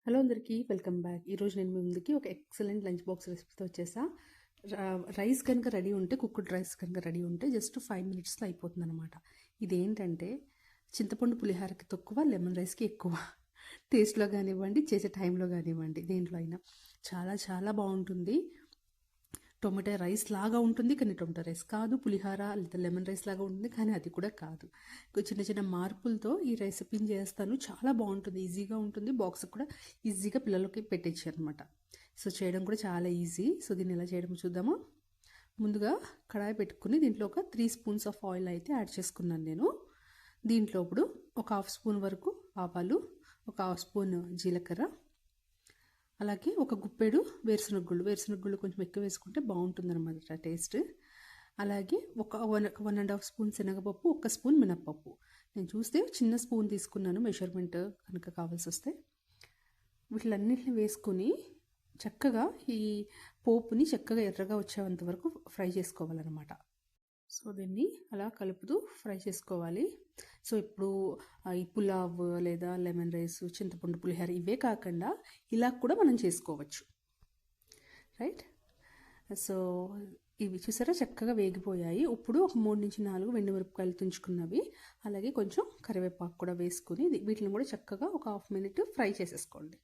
Hello అందరికీ welcome back. ఈరోజు నేను మీ ముందుకి ఒక ఎక్సలెంట్ లంచ్ బాక్స్ రెసిపీతో వచ్చేసా. రైస్ కనుక రెడీ ఉంటే, కుక్డ్ రైస్ కనుక రెడీ ఉంటే జస్ట్ 5 మినిట్స్లో అయిపోతుంది అనమాట. ఇదేంటంటే చింతపండు పులిహారకి తక్కువ, లెమన్ రైస్కి ఎక్కువ. టేస్ట్లో కానివ్వండి, చేసే టైంలో కానివ్వండి, దేంట్లో అయినా చాలా చాలా బాగుంటుంది. టొమాటో రైస్ లాగా ఉంటుంది, కానీ టొమాటో రైస్ కాదు. పులిహార లేదా లెమన్ రైస్ లాగా ఉంటుంది, కానీ అది కూడా కాదు. చిన్న చిన్న మార్పులతో ఈ రెసిపీని చేస్తాను. చాలా బాగుంటుంది, ఈజీగా ఉంటుంది. బాక్స్ కూడా ఈజీగా పిల్లలకి పెట్టేయచ్చు అనమాట. సో చేయడం కూడా చాలా ఈజీ. సో దీన్ని ఎలా చేయడం చూద్దామా. ముందుగా కడాయి పెట్టుకుని దీంట్లో ఒక 3 స్పూన్స్ ఆఫ్ ఆయిల్ అయితే యాడ్ చేసుకున్నాను నేను. దీంట్లో ఇప్పుడు ఒక 1/2 స్పూన్ వరకు ఆవాలు, ఒక 1/2 స్పూన్ జీలకర్ర, అలాగే ఒక గుప్పెడు వేరుశనగ గుళ్ళు కొంచెం ఎక్కువ వేసుకుంటే బాగుంటుంది అనమాట టేస్ట్. అలాగే ఒక 1.5 స్పూన్ శనగపప్పు, 1 స్పూన్ మినప్పప్పు. నేను చూస్తే చిన్న స్పూన్ తీసుకున్నాను, మెజర్మెంట్ కనుక కావాల్సి వస్తే. వీటిలన్నింటిని వేసుకుని చక్కగా ఈ పోపుని చక్కగా ఎర్రగా వచ్చేంత వరకు ఫ్రై చేసుకోవాలన్నమాట. సో దీన్ని అలా కలుపుతూ ఫ్రై చేసుకోవాలి. సో ఇప్పుడు ఈ పులావ్ లేదా లెమన్ రైస్, చింతపండు పులిహోర ఇవే కాకుండా ఇలా కూడా మనం చేసుకోవచ్చు, రైట్. సో ఇవి చూసారా చక్కగా వేగిపోయాయి. ఇప్పుడు ఒక 3 నుంచి 4 ఎండుమిరపకాయలు తుంచుకున్నవి, అలాగే కొంచెం కరివేపాకు కూడా వేసుకుని వీటిని కూడా చక్కగా ఒక 1/2 మినిట్ ఫ్రై చేసేసుకోండి.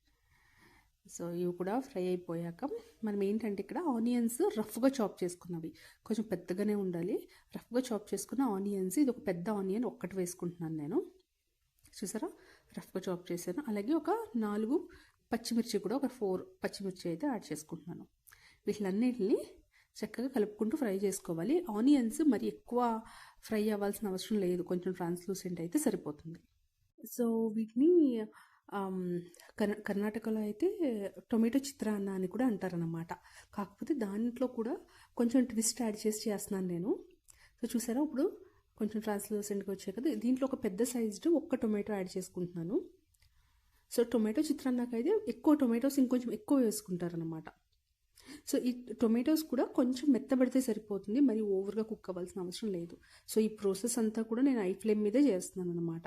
సో ఇవి కూడా ఫ్రై అయిపోయాక మనం ఏంటంటే ఇక్కడ ఆనియన్స్ రఫ్గా చాప్ చేసుకున్నవి, కొంచెం పెద్దగానే ఉండాలి. రఫ్గా చాప్ చేసుకున్న ఆనియన్స్, ఇది ఒక పెద్ద ఆనియన్ ఒక్కటి వేసుకుంటున్నాను నేను. చూసారా రఫ్గా చాప్ చేశాను. అలాగే ఒక 4 పచ్చిమిర్చి కూడా, ఒక 4 పచ్చిమిర్చి అయితే యాడ్ చేసుకుంటున్నాను. వీటిలన్నిటిని చక్కగా కలుపుకుంటూ ఫ్రై చేసుకోవాలి. ఆనియన్స్ మరి ఎక్కువ ఫ్రై అవ్వాల్సిన అవసరం లేదు, కొంచెం ట్రాన్స్లూసెంట్ అయితే సరిపోతుంది. సో వీటిని కర్ణాటకలో అయితే టొమాటో చిత్రాన్న అని కూడా అంటారనమాట. కాకపోతే దాంట్లో కూడా కొంచెం ట్విస్ట్ యాడ్ చేసి చేస్తున్నాను నేను. సో చూసారా ఇప్పుడు కొంచెం ట్రాన్స్లూసెంట్గా వచ్చాయి కదా. దీంట్లో ఒక పెద్ద సైజ్డ్ ఒక్క టొమాటో యాడ్ చేసుకుంటున్నాను. సో టొమాటో చిత్రాన్నకైతే ఎక్కువ టొమాటోస్ ఇంకొంచెం ఎక్కువ వేసుకుంటారనమాట. సో ఈ టొమాటోస్ కూడా కొంచెం మెత్తబడితే సరిపోతుంది, మరి ఓవర్గా కుక్ అవ్వాల్సిన అవసరం లేదు. సో ఈ ప్రాసెస్ అంతా కూడా నేను ఐ ఫ్లేమ్ మీదే చేస్తున్నాను అనమాట.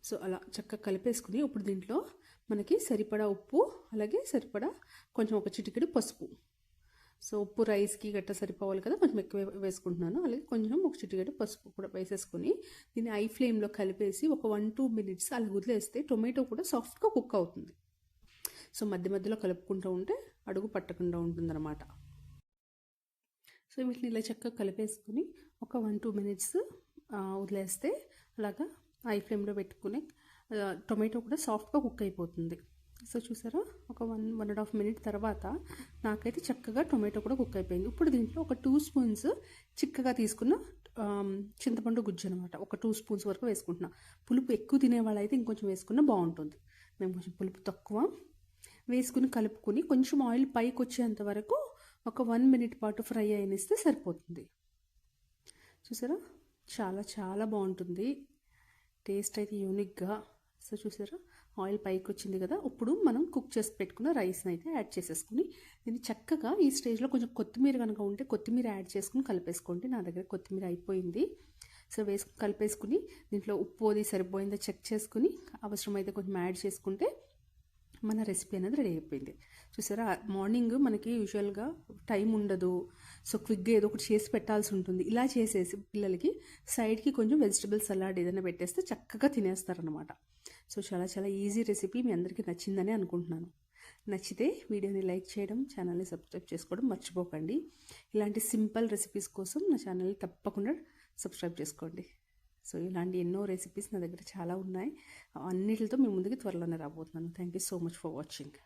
సో అలా చక్కగా కలిపేసుకుని ఇప్పుడు దీంట్లో మనకి సరిపడా ఉప్పు, అలాగే సరిపడా కొంచెం ఒక చిటికెడు పసుపు. సో ఉప్పు రైస్కి గట్ట సరిపోవాలి కదా, కొంచెం ఎక్కువ వేసుకుంటున్నాను. అలాగే కొంచెం ఒక చిటికెడు పసుపు కూడా వేసేసుకుని దీన్ని ఐ ఫ్లేమ్లో కలిపేసి ఒక 1-2 మినిట్స్ అలా వదిలేస్తే టొమాటో కూడా సాఫ్ట్గా కుక్ అవుతుంది. సో మధ్య మధ్యలో కలుపుకుంటూ ఉంటే అడుగు పట్టకుండా ఉంటుందన్నమాట. సో వీటిని ఇలా చక్కగా కలిపేసుకుని ఒక 1-2 మినిట్స్ వదిలేస్తే అలాగా ఐ ఫ్లేమ్లో పెట్టుకుని టొమాటో కూడా సాఫ్ట్గా కుక్ అయిపోతుంది. సో చూసారా ఒక 1.5 మినిట్ తర్వాత నాకైతే చక్కగా టొమాటో కూడా కుక్ అయిపోయింది. ఇప్పుడు దీంట్లో ఒక 2 స్పూన్స్ చిక్కగా తీసుకున్న చింతపండు గుజ్జు అనమాట, ఒక 2 స్పూన్స్ వరకు వేసుకుంటున్నా. పులుపు ఎక్కువ తినేవాళ్ళు అయితే ఇంకొంచెం వేసుకున్నా బాగుంటుంది. మేము కొంచెం పులుపు తక్కువ వేసుకుని కలుపుకుని కొంచెం ఆయిల్ పైకి వచ్చేంత వరకు ఒక 1 మినిట్ పాటు ఫ్రై అయినిస్తే సరిపోతుంది. చూసారా చాలా చాలా బాగుంటుంది, టేస్ట్ అయితే యూనిక్గా. సో చూసారా ఆయిల్ పైకి వచ్చింది కదా. ఇప్పుడు మనం కుక్ చేసి పెట్టుకున్న రైస్ని అయితే యాడ్ చేసేసుకుని దీన్ని చక్కగా ఈ స్టేజ్లో కొంచెం కొత్తిమీర కనుక ఉంటే కొత్తిమీర యాడ్ చేసుకుని కలిపేసుకోండి. నా దగ్గర కొత్తిమీర అయిపోయింది. సో కలిపేసుకుని దీంట్లో ఉప్పు అది సరిపోయిందో చెక్ చేసుకుని అవసరమైతే కొంచెం యాడ్ చేసుకుంటే మన రెసిపీ అనేది రెడీ అయిపోయింది. చూసారా మార్నింగ్ మనకి యూజువల్గా టైం ఉండదు, సో క్విక్గా ఏదో ఒకటి చేసి పెట్టాల్సి ఉంటుంది. ఇలా చేసేసి పిల్లలకి సైడ్కి కొంచెం వెజిటబుల్ సలాడ్ ఏదైనా పెట్టేస్తే చక్కగా తినేస్తారనమాట. సో చాలా చాలా ఈజీ రెసిపీ, మీ అందరికీ నచ్చిందని అనుకుంటున్నాను. నచ్చితే వీడియోని లైక్ చేయడం, ఛానల్ని సబ్స్క్రైబ్ చేసుకోవడం మర్చిపోకండి. ఇలాంటి సింపుల్ రెసిపీస్ కోసం నా ఛానల్ని తప్పకుండా సబ్స్క్రైబ్ చేసుకోండి. సో ఇలాంటి ఎన్నో రెసిపీస్ నా దగ్గర చాలా ఉన్నాయి. అన్నిటితో మీ ముందుకి త్వరలోనే రాబోతున్నాను. Thank you so much for watching.